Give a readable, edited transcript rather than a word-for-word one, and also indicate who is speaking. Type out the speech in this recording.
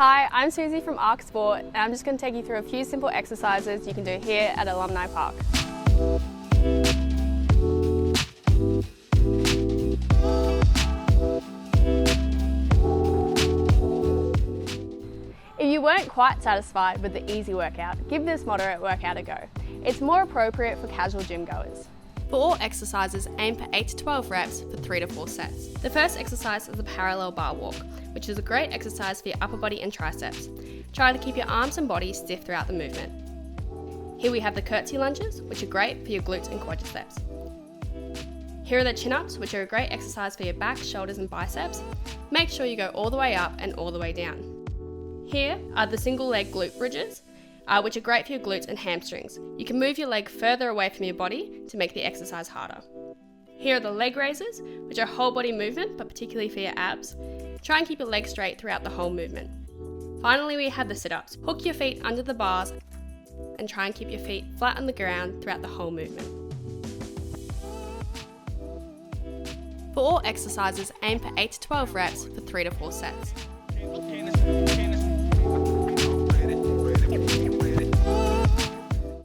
Speaker 1: Hi, I'm Susie from ARC Sport and I'm just going to take you through a few simple exercises you can do here at Alumni Park. If you weren't quite satisfied with the easy workout, give this moderate workout a go. It's more appropriate for casual gym goers.
Speaker 2: For all exercises, aim for 8 to 12 reps for 3 to 4 sets. The first exercise is a parallel bar walk, which is a great exercise for your upper body and triceps. Try to keep your arms and body stiff throughout the movement. Here we have the curtsy lunges, which are great for your glutes and quadriceps. Here are the chin-ups, which are a great exercise for your back, shoulders and biceps. Make sure you go all the way up and all the way down. Here are the single leg glute bridges, which are great for your glutes and hamstrings. You can move your leg further away from your body to make the exercise harder. Here are the leg raises, which are whole body movement, but particularly for your abs. Try and keep your legs straight throughout the whole movement. Finally, we have the sit-ups. Hook your feet under the bars and try and keep your feet flat on the ground throughout the whole movement. For all exercises, aim for 8 to 12 reps for 3 to 4 sets.